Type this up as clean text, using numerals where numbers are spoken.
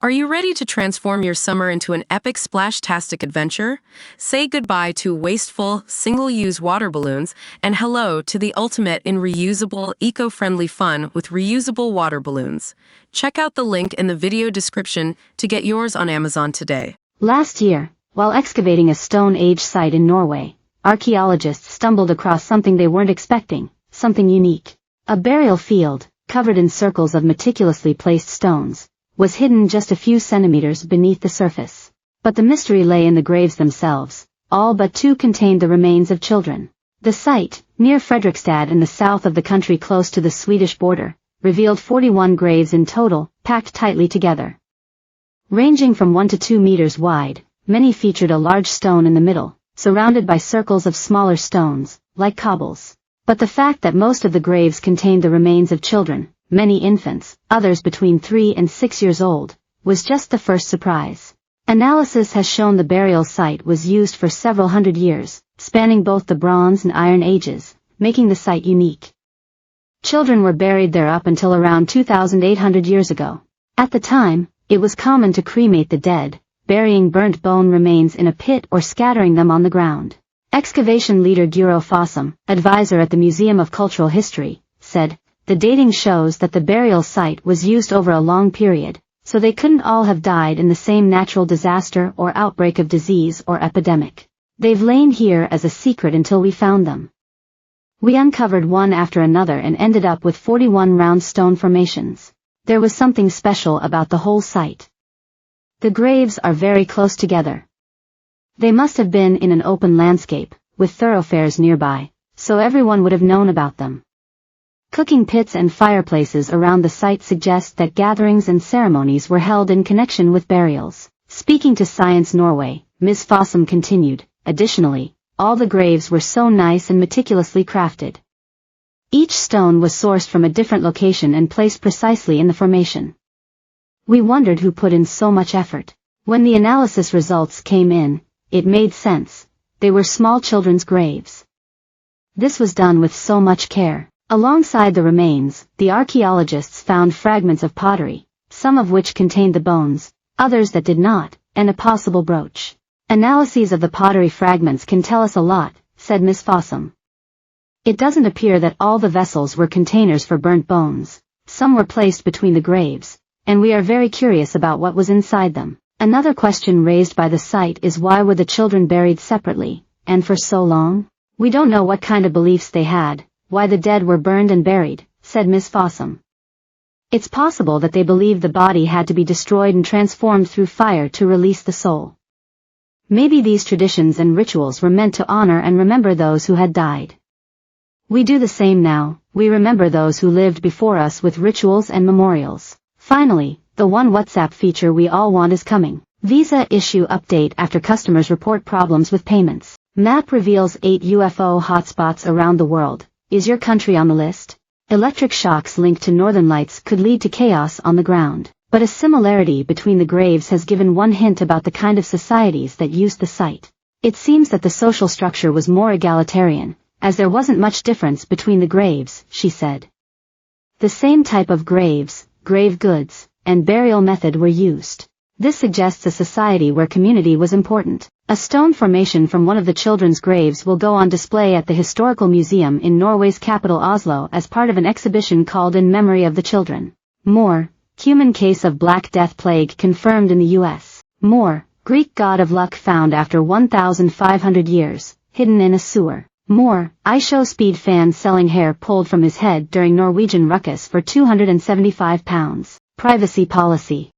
Are you ready to transform your summer into an epic splash-tastic adventure? Say goodbye to wasteful, single-use water balloons and hello to the ultimate in reusable, eco-friendly fun with reusable water balloons. Check out the link in the video description to get yours on Amazon today. Last year, while excavating a Stone Age site in Norway, archaeologists stumbled across something they weren't expecting, something unique. A burial field, covered in circles of meticulously placed stones, was hidden just a few centimeters beneath the surface. But the mystery lay in the graves themselves. All but two contained the remains of children. The site, near Fredrikstad in the south of the country close to the Swedish border, revealed 41 graves in total, packed tightly together. Ranging from 1 to 2 meters wide, many featured a large stone in the middle, surrounded by circles of smaller stones, like cobbles. But the fact that most of the graves contained the remains of children, many infants, others between 3 and 6 years old, was just the first surprise. Analysis has shown the burial site was used for several hundred years, spanning both the Bronze and Iron Ages, making the site unique. Children were buried there up until around 2,800 years ago. At the time, it was common to cremate the dead, burying burnt bone remains in a pit or scattering them on the ground. Excavation leader Guro Fossum, advisor at the Museum of Cultural History, said, "The dating shows that the burial site was used over a long period, so they couldn't all have died in the same natural disaster or outbreak of disease or epidemic. They've lain here as a secret until we found them." We uncovered one after another and ended up with 41 round stone formations. There was something special about the whole site. The graves are very close together. They must have been in an open landscape, with thoroughfares nearby, so everyone would have known about them. Cooking pits and fireplaces around the site suggest that gatherings and ceremonies were held in connection with burials. Speaking to Science Norway, Ms. Fossum continued, "Additionally, all the graves were so nice and meticulously crafted. Each stone was sourced from a different location and placed precisely in the formation. We wondered who put in so much effort. When the analysis results came in, it made sense. They were small children's graves. This was done with so much care." Alongside the remains, the archaeologists found fragments of pottery, some of which contained the bones, others that did not, and a possible brooch. "Analyses of the pottery fragments can tell us a lot," said Ms. Fossum. "It doesn't appear that all the vessels were containers for burnt bones. Some were placed between the graves, and we are very curious about what was inside them." Another question raised by the site is why were the children buried separately, and for so long? "We don't know what kind of beliefs they had, why the dead were burned and buried," said Ms. Fossum. "It's possible that they believed the body had to be destroyed and transformed through fire to release the soul. Maybe these traditions and rituals were meant to honor and remember those who had died. We do the same now, we remember those who lived before us with rituals and memorials." Finally, the one WhatsApp feature we all want is coming. Visa issue update after customers report problems with payments. Map reveals 8 UFO hotspots around the world. Is your country on the list? Electric shocks linked to northern lights could lead to chaos on the ground, but a similarity between the graves has given one hint about the kind of societies that used the site. It seems that the social structure was more egalitarian, as there wasn't much difference between the graves, she said. The same type of graves, grave goods, and burial method were used. This suggests a society where community was important. A stone formation from one of the children's graves will go on display at the Historical Museum in Norway's capital Oslo as part of an exhibition called In Memory of the Children. More, human case of Black Death plague confirmed in the U.S. More, Greek god of luck found after 1,500 years, hidden in a sewer. More, iShowSpeed fan selling hair pulled from his head during Norwegian ruckus for £275. Privacy policy.